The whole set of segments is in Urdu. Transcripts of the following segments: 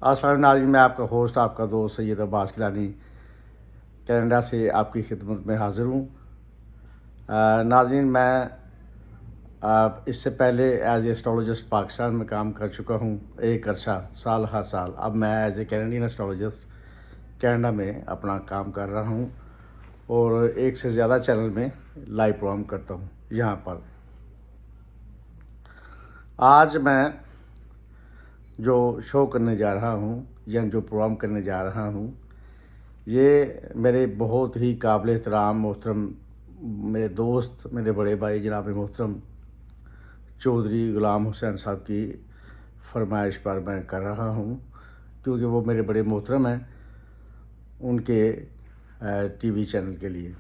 السلام ناظرین، میں آپ کا ہوسٹ، آپ کا دوست سید عباس گیلانی کینیڈا سے آپ کی خدمت میں حاضر ہوں۔ ناظرین، میں اس سے پہلے ایز اے اسٹرالوجسٹ پاکستان میں کام کر چکا ہوں ایک عرصہ، سال ہر سال۔ اب میں ایز اے کینیڈین اسٹرالوجسٹ کینیڈا میں اپنا کام کر رہا ہوں اور ایک سے زیادہ چینل میں لائیو پروگرام کرتا ہوں یہاں پر۔ آج میں جو شو کرنے جا رہا ہوں یا جو پروگرام کرنے جا رہا ہوں، یہ میرے بہت ہی قابل احترام محترم میرے دوست، میرے بڑے بھائی جناب محترم چودھری غلام حسین صاحب کی فرمائش پر میں کر رہا ہوں، کیونکہ وہ میرے بڑے محترم ہیں ان کے ٹی وی چینل کے لیے۔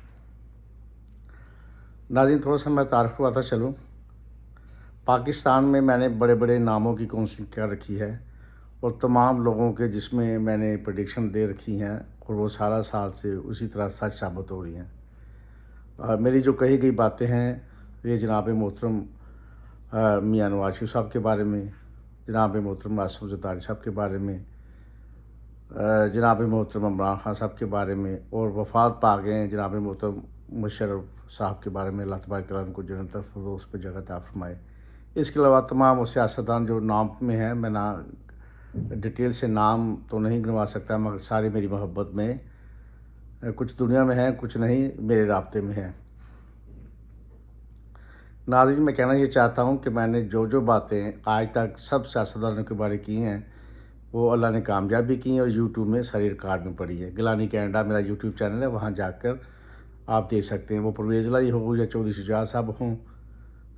ناظرین، تھوڑا سا میں تعارف کرواتا چلوں۔ پاکستان میں نے بڑے بڑے ناموں کی کاؤنسلنگ کر رکھی ہے اور تمام لوگوں کے جس میں نے پریڈکشن دے رکھی ہیں اور وہ سارا سال سے اسی طرح سچ ثابت ہو رہی ہیں۔ میری جو کہی گئی باتیں ہیں یہ جناب محترم میاں نواز شریف صاحب کے بارے میں، جناب محترم آصف زرداری صاحب کے بارے میں، جناب محترم عمران خان صاحب کے بارے میں، اور وفات پا گئے ہیں جناب محترم مشرف صاحب کے بارے میں، اللہ تبارک تعالیٰ ان کو جنت الفردوس پہ جگہ عطا فرمائے۔ اس کے علاوہ تمام وہ سیاستدان جو نام میں ہیں، میں ڈیٹیل سے نام تو نہیں گنوا سکتا، مگر سارے میری محبت میں، کچھ دنیا میں ہیں کچھ نہیں، میرے رابطے میں ہیں۔ ناظرین، میں کہنا یہ چاہتا ہوں کہ میں نے جو باتیں آج تک سب سیاستدانوں کے بارے کی ہیں وہ اللہ نے کامیابی کی ہیں اور یوٹیوب میں ساری ریکارڈ میں پڑی ہے۔ گیلانی کینیڈا میرا یوٹیوب چینل ہے، وہاں جا کر آپ دیکھ سکتے ہیں۔ وہ پرویز الہی ہو یا چودھری شجاعت صاحب ہوں،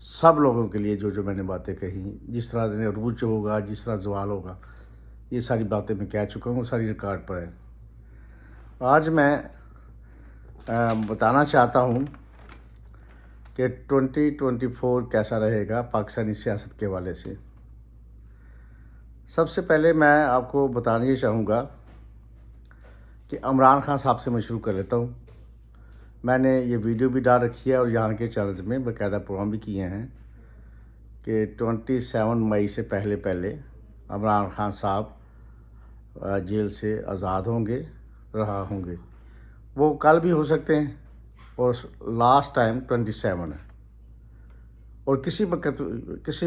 سب لوگوں کے لیے جو میں نے باتیں کہیں، جس طرح عروج ہوگا، جس طرح زوال ہوگا، یہ ساری باتیں میں کہہ چکا ہوں، ساری ریکارڈ پر ہیں۔ آج میں بتانا چاہتا ہوں کہ 2024 کیسا رہے گا پاکستانی سیاست کے حوالے سے۔ سب سے پہلے میں آپ کو بتانا یہ چاہوں گا کہ عمران خان صاحب سے میں شروع کر لیتا ہوں۔ میں نے یہ ویڈیو بھی ڈال رکھی ہے اور یہاں کے چینلز میں باقاعدہ پروگرام بھی کیے ہیں کہ 27 مئی سے پہلے عمران خان صاحب جیل سے آزاد ہوں گے، رہا ہوں گے۔ وہ کل بھی ہو سکتے ہیں اور لاسٹ ٹائم 27 ہے، اور کسی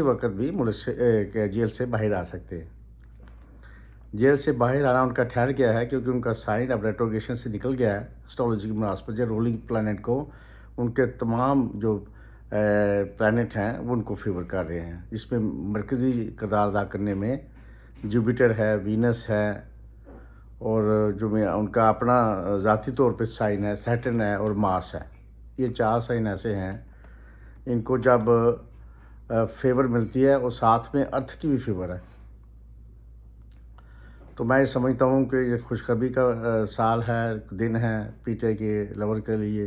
وقت بھی ملک سے جیل سے باہر آ سکتے ہیں۔ جیل سے باہر آنا ان کا ٹھہر گیا ہے کیونکہ ان کا سائن اب ریٹروگریشن سے نکل گیا ہے۔ اسٹرالوجی کی مناسبت سے رولنگ پلانٹ کو ان کے تمام جو پلانٹ ہیں وہ ان کو فیور کر رہے ہیں، جس میں مرکزی کردار ادا کرنے میں جوپیٹر ہے، وینس ہے، اور جو میں ان کا اپنا ذاتی طور پہ سائن ہے سیٹرن ہے اور مارس ہے۔ یہ 4 سائن ایسے ہیں ان کو جب فیور ملتی ہے اور ساتھ میں ارتھ کی بھی فیور ہے، تو میں یہ سمجھتا ہوں کہ یہ خوشخبری کا سال ہے، دن ہے پی ٹی آئی کے لور کے لیے۔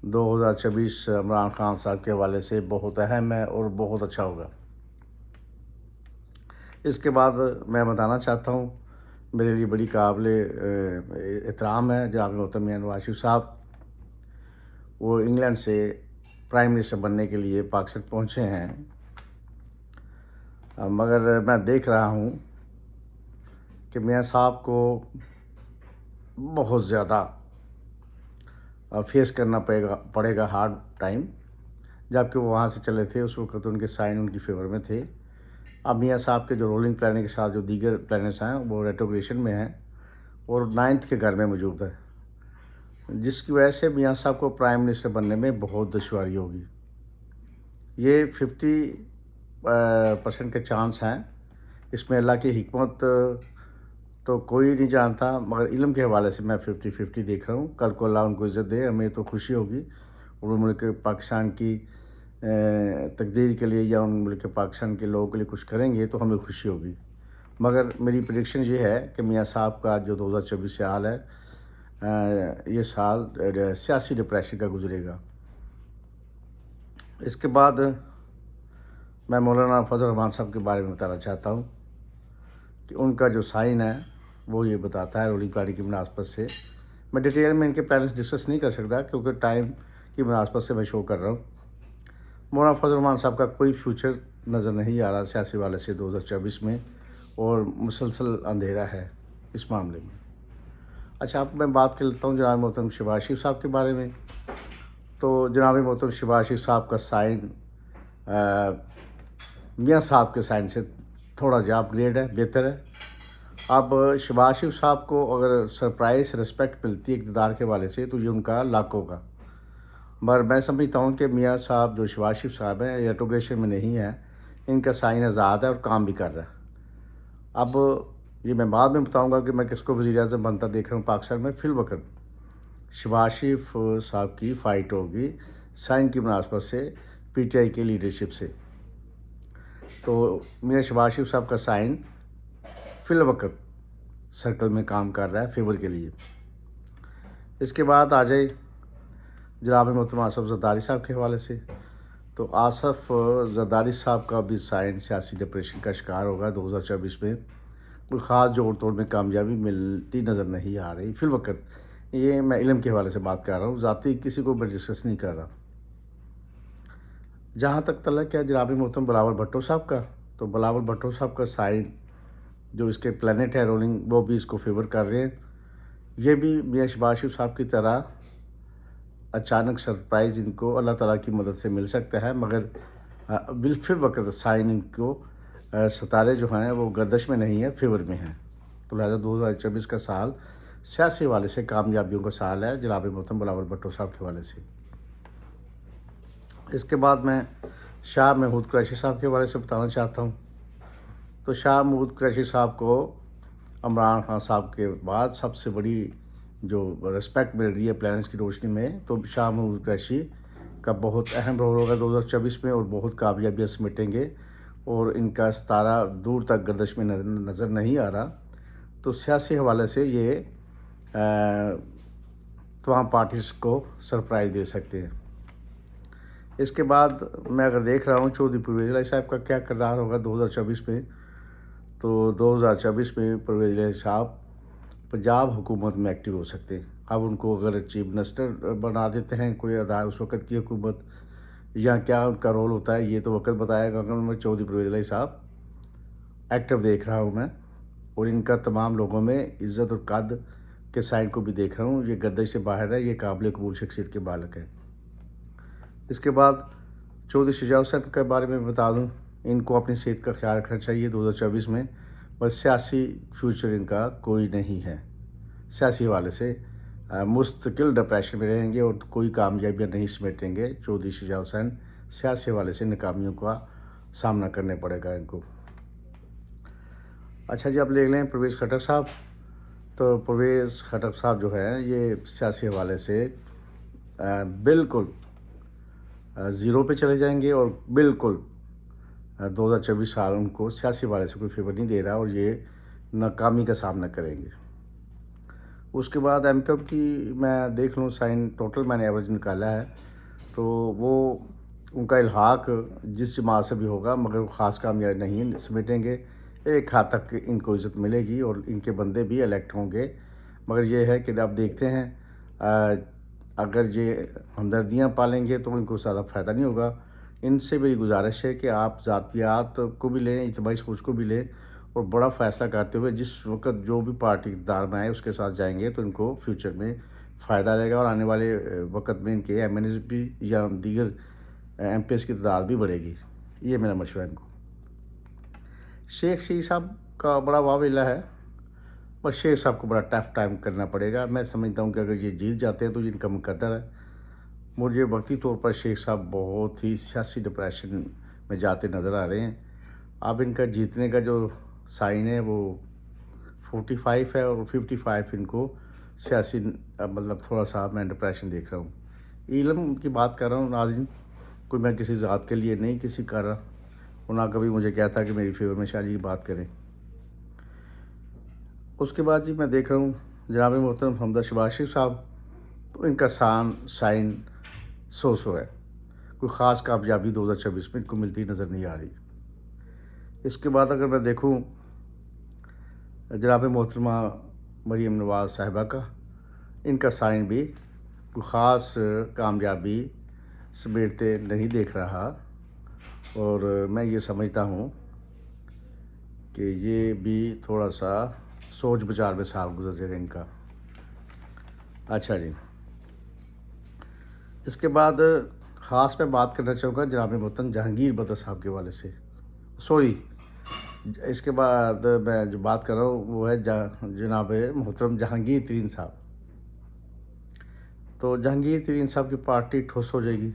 2024 عمران خان صاحب کے حوالے سے بہت اہم ہے اور بہت اچھا ہوگا۔ اس کے بعد میں بتانا چاہتا ہوں، میرے لیے بڑی قابل احترام ہے جناب محترم میاں نواز شریف صاحب۔ وہ انگلینڈ سے پرائم منسٹر بننے کے لیے پاکستان پہنچے ہیں، مگر میں دیکھ رہا ہوں کہ میاں صاحب کو بہت زیادہ فیس کرنا پڑے گا ہارڈ ٹائم، جبکہ وہ وہاں سے چلے تھے اس وقت ان کے سائن ان کی فیور میں تھے۔ اب میاں صاحب کے جو رولنگ پلانٹ کے ساتھ جو دیگر پلانٹس ہیں وہ ریٹروگریشن میں ہیں اور 9th کے گھر میں موجود ہے، جس کی وجہ سے میاں صاحب کو پرائم منسٹر بننے میں بہت دشواری ہوگی۔ یہ 50% کے چانس ہیں، اس میں اللہ کی حکمت تو کوئی نہیں جانتا، مگر علم کے حوالے سے میں 50-50 دیکھ رہا ہوں۔ کل کو اللہ ان کو عزت دے، ہمیں تو خوشی ہوگی، اور وہ ملک پاکستان کی تقدیر کے لیے یا ان ملک پاکستان کے لوگوں کے لیے کچھ کریں گے تو ہمیں خوشی ہوگی۔ مگر میری پریڈکشن یہ ہے کہ میاں صاحب کا جو 2024 سال ہے، یہ سال سیاسی ڈپریشن کا گزرے گا۔ اس کے بعد میں مولانا فضل الرحمان صاحب کے بارے میں بتانا چاہتا ہوں کہ ان کا جو سائن ہے وہ یہ بتاتا ہے رولنگ پلانٹ کی مناسبت سے۔ میں ڈیٹیل میں ان کے پلانس ڈسکس نہیں کر سکتا کیونکہ ٹائم کی مناسبت سے میں شو کر رہا ہوں۔ مولانا فضل الرحمان صاحب کا کوئی فیوچر نظر نہیں آ رہا سیاسی والے سے 2024 میں، اور مسلسل اندھیرا ہے اس معاملے میں۔ اچھا، اب میں بات کر لیتا ہوں جناب محترم شہباز شریف صاحب کے بارے میں۔ تو جناب محترم شہباز شریف صاحب کا سائن میاں صاحب کے سائن سے تھوڑا جا اپ گریڈ ہے، بہتر ہے۔ اب شہباز شریف صاحب کو اگر سرپرائز رسپیکٹ ملتی ہے اقتدار کے حوالے سے تو یہ ان کا لاکھ ہوگا، مگر میں سمجھتا ہوں کہ میاں صاحب جو شہباز شریف صاحب ہیں ریٹروگریشن میں نہیں ہے، ان کا سائن آزاد ہے اور کام بھی کر رہا ہے۔ اب یہ میں بعد میں بتاؤں گا کہ میں کس کو وزیر اعظم بنتا دیکھ رہا ہوں پاکستان میں۔ فی الوقت شہباز شریف صاحب کی فائٹ ہوگی سائن کی مناسبت سے پی ٹی آئی کی لیڈرشپ سے۔ تو میاں شہباز شریف صاحب کا سائن فی الوقت سرکل میں کام کر رہا ہے فیور کے لیے۔ اس کے بعد آ جائے جناب محترم آصف زرداری صاحب کے حوالے سے۔ تو آصف زرداری صاحب کا بھی سائن سیاسی ڈپریشن کا شکار ہوگا 2024 میں، کوئی خاص جوڑ توڑ میں کامیابی ملتی نظر نہیں آ رہی فی الوقت۔ یہ میں علم کے حوالے سے بات کر رہا ہوں، ذاتی کسی کو میں ڈسکس نہیں کر رہا۔ جہاں تک تعلق ہے جناب محترم بلاول بھٹو صاحب کا، تو بلاول بھٹو صاحب کا سائن جو اس کے پلانٹ ہے رولنگ، وہ بھی اس کو فیور کر رہے ہیں۔ یہ بھی میاں شہباز شریف صاحب کی طرح اچانک سرپرائز ان کو اللہ تعالیٰ کی مدد سے مل سکتا ہے، مگر فی الوقت سائن ان کو ستارے جو ہیں وہ گردش میں نہیں ہیں، فیور میں ہیں۔ تو لہٰذا 2024 کا سال سیاسی حوالے سے کامیابیوں کا سال ہے جناب محترم بلاول بھٹو صاحب کے حوالے سے۔ اس کے بعد میں شاہ محمود قریشی صاحب کے حوالے سے بتانا چاہتا ہوں۔ تو شاہ محمود قریشی صاحب کو عمران خان صاحب کے بعد سب سے بڑی جو رسپیکٹ مل رہی ہے پلانٹس کی روشنی میں، تو شاہ محمود قریشی کا بہت اہم رول ہوگا 2024 میں، اور بہت کامیابیاں سمیٹیں گے، اور ان کا ستارہ دور تک گردش میں نظر نہیں آ رہا۔ تو سیاسی حوالے سے یہ تمام پارٹیز کو سرپرائز دے سکتے ہیں۔ اس کے بعد میں اگر دیکھ رہا ہوں چودھری پرویز الہی صاحب کا کیا کردار ہوگا 2024 میں، تو 2024 میں پرویز الہی صاحب پنجاب حکومت میں ایکٹیو ہو سکتے ہیں۔ اب ان کو اگر چیف منسٹر بنا دیتے ہیں کوئی ادارہ اس وقت کی حکومت، یا کیا ان کا رول ہوتا ہے یہ تو وقت بتائے گا، میں چودھری پرویز الہی صاحب ایکٹیو دیکھ رہا ہوں میں، اور ان کا تمام لوگوں میں عزت اور قد کے سائن کو بھی دیکھ رہا ہوں۔ یہ گردش سے باہر ہے، یہ قابل قبول شخصیت کے بالک ہے۔ اس کے بعد چودھری شجاع حسین کے بارے میں بتا دوں، ان کو اپنی صحت کا خیال رکھنا چاہیے 2024 میں، اور سیاسی فیوچر ان کا کوئی نہیں ہے۔ سیاسی حوالے سے مستقل ڈپریشن میں رہیں گے اور کوئی کامیابیاں نہیں سمیٹیں گے چودھری شجاع حسین۔ سیاسی حوالے سے ناکامیوں کا سامنا کرنے پڑے گا ان کو۔ اچھا جی، اب لے لیں پرویز خٹک صاحب۔ تو پرویز خٹک صاحب جو ہیں یہ سیاسی حوالے سے بالکل زیرو پہ چلے جائیں گے، اور بالکل 2024 سال ان کو سیاسی حوالے سے کوئی فیور نہیں دے رہا، اور یہ ناکامی کا سامنا کریں گے۔ اس کے بعد ایم کیو کی میں دیکھ لوں سائن، ٹوٹل میں نے ایوریج نکالا ہے، تو وہ ان کا الحاق جس جماعت سے بھی ہوگا، مگر وہ خاص کامیابی نہیں سمیٹیں گے۔ ایک حد تک ان کو عزت ملے گی اور ان کے بندے بھی الیکٹ ہوں گے، مگر یہ ہے کہ اب دیکھتے ہیں اگر یہ ہمدردیاں پالیں گے تو ان کو زیادہ فائدہ نہیں ہوگا۔ ان سے میری گزارش ہے کہ آپ ذاتیات کو بھی لیں، اجتماعی سوچ کو بھی لیں، اور بڑا فیصلہ کرتے ہوئے جس وقت جو بھی پارٹی اقتدار میں آئے اس کے ساتھ جائیں گے تو ان کو فیوچر میں فائدہ رہے گا، اور آنے والے وقت میں ان کے ایم این ایز بھی یا دیگر ایم پی ایس کی تعداد بھی بڑھے گی۔ یہ میرا مشورہ ان کو۔ شیخ شہید صاحب کا بڑا واویلا ہے، پر شیخ صاحب کو بڑا ٹف ٹائم کرنا پڑے گا۔ میں سمجھتا ہوں کہ اگر یہ جیت جاتے ہیں تو ان کا مقدر ہے۔ مجھے وقتی طور پر شیخ صاحب بہت ہی سیاسی ڈپریشن میں جاتے نظر آ رہے ہیں۔ اب ان کا جیتنے کا جو سائن ہے وہ 45 ہے، اور 55 ان کو سیاسی مطلب تھوڑا سا میں ڈپریشن دیکھ رہا ہوں۔ علم کی بات کر رہا ہوں ناظرین، کوئی میں کسی ذات کے لیے نہیں کسی کر رہا، اور نہ کبھی مجھے کہتا کہ میری فیور میں شاہ جی بات کریں۔ اس کے بعد جی میں دیکھ رہا ہوں جناب محترم حمزہ شہباز شریف صاحب، تو ان کا سائن سو ہے، کوئی خاص کامیابی 2024 میں ان کو ملتی نظر نہیں آ رہی۔ اس کے بعد اگر میں دیکھوں جناب محترمہ مریم نواز صاحبہ کا، ان کا سائن بھی کوئی خاص کامیابی سمیٹتے نہیں دیکھ رہا، اور میں یہ سمجھتا ہوں کہ یہ بھی تھوڑا سا سوچ بچار میں سال گزر جائے گا ان کا۔ اچھا جی، اس کے بعد خاص میں بات کرنا چاہوں گا جناب محترم جہانگیر بدر صاحب کے والے سے، سوری، اس کے بعد میں جو بات کر رہا ہوں وہ ہے جناب محترم جہانگیر ترین صاحب۔ تو جہانگیر ترین صاحب کی پارٹی ٹھوس ہو جائے گی،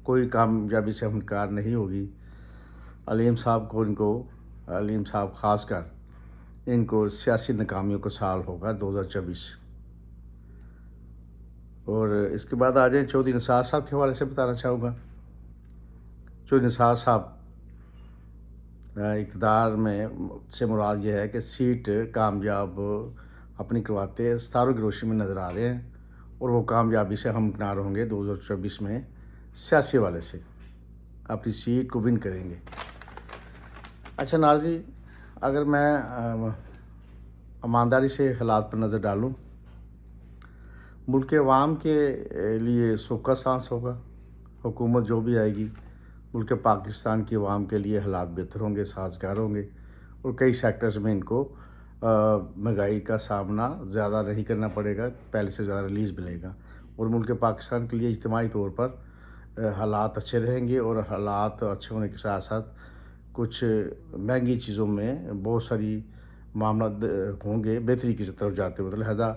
کوئی کامیابی سے ہمکنار نہیں ہوگی۔ علیم صاحب خاص کر ان کو سیاسی ناکامیوں کا سال ہوگا 2024۔ اور اس کے بعد آ جائیں چودھری نثار صاحب کے حوالے سے بتانا چاہوں گا۔ چودھری نثار صاحب اقتدار میں سے مراد یہ ہے کہ سیٹ کامیاب اپنی کرواتے ستاروں کی روشنی میں نظر آ رہے ہیں، اور وہ کامیابی سے ہمکنار ہوں گے 2024 میں سیاسی والے سے، اپنی سیٹ کو ون کریں گے۔ اچھا ناظرین، اگر میں ایمانداری سے حالات پر نظر ڈالوں، ملک عوام کے لیے سوکھا سانس ہوگا۔ حکومت جو بھی آئے گی، ملک پاکستان کی عوام کے لیے حالات بہتر ہوں گے، سازگار ہوں گے، اور کئی سیکٹرز میں ان کو مہنگائی کا سامنا زیادہ نہیں کرنا پڑے گا، پہلے سے زیادہ ریلیز ملے گا، اور ملک پاکستان کے لیے اجتماعی طور پر حالات اچھے رہیں گے، اور حالات اچھے ہونے کے ساتھ ساتھ کچھ مہنگی چیزوں میں بہت ساری معاملات ہوں گے بہتری کی طرف جاتے ہوئے۔ لہذا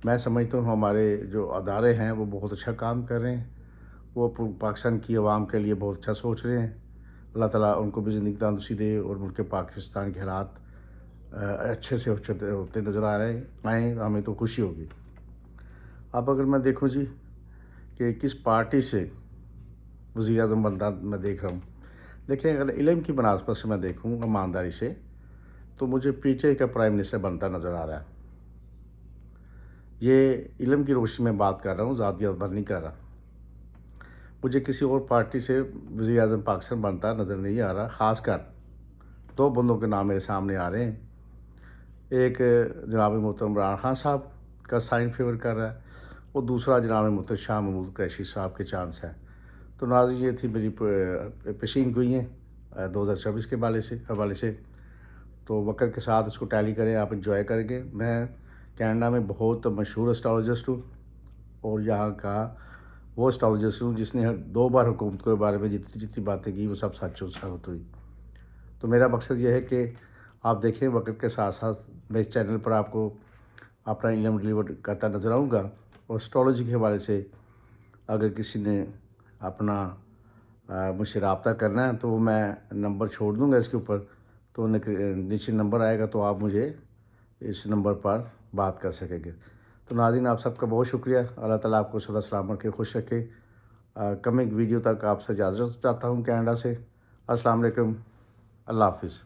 میں سمجھتا ہوں ہمارے جو ادارے ہیں وہ بہت اچھا کام کر رہے ہیں، وہ پاکستان کی عوام کے لیے بہت اچھا سوچ رہے ہیں۔ اللہ تعالیٰ ان کو بھی زندگی تندرستی دے، اور ملک پاکستان کے حالات اچھے سے ہوتے نظر آئیں، ہمیں تو خوشی ہوگی۔ اب اگر میں دیکھوں جی کہ کس پارٹی سے وزیر اعظم بنتا میں دیکھ رہا ہوں، دیکھیں اگر علم کی بنسبت سے میں دیکھوں ایمانداری سے، تو مجھے پی ٹی آئی کا پرائم منسٹر بنتا نظر آ رہا ہے۔ یہ علم کی روشنی میں بات کر رہا ہوں، ذاتیات پر نہیں کر رہا۔ مجھے کسی اور پارٹی سے وزیر اعظم پاکستان بنتا نظر نہیں آ رہا۔ خاص کر دو بندوں کے نام میرے سامنے آ رہے ہیں، ایک جناب محترم عمران خان صاحب کا سائن فیور کر رہا ہے، اور دوسرا جناب محترم شاہ محمود قریشی صاحب کے چانس ہیں۔ تو ناظرین، یہ تھی میری پیشین گوئیاں 2024 کے حوالے سے۔ تو وقت کے ساتھ اس کو ٹیلی کریں، آپ انجوائے کریں گے۔ میں کینیڈا میں بہت مشہور اسٹرالوجسٹ ہوں، اور یہاں کا وہ اسٹرالوجسٹ ہوں جس نے 2 بار حکومت کے بارے میں جتنی باتیں کی وہ سب سچ ثابت ہوئی۔ تو میرا مقصد یہ ہے کہ آپ دیکھیں، وقت کے ساتھ ساتھ میں اس چینل پر آپ کو اپنا علم ڈلیور کرتا نظر آؤں گا۔ اور اسٹرالوجی کے حوالے سے اگر کسی نے اپنا مجھ سے رابطہ کرنا ہے تو میں نمبر چھوڑ دوں گا اس کے اوپر، تو نیچے نمبر آئے گا، تو آپ مجھے اس نمبر پر بات کر سکیں گے۔ تو ناظرین، آپ سب کا بہت شکریہ۔ اللہ تعالیٰ آپ کو سدا سلامت رکھے، خوش رکھے۔ کمنگ ویڈیو تک آپ سے اجازت چاہتا ہوں کینیڈا سے۔ السلام علیکم، اللہ حافظ۔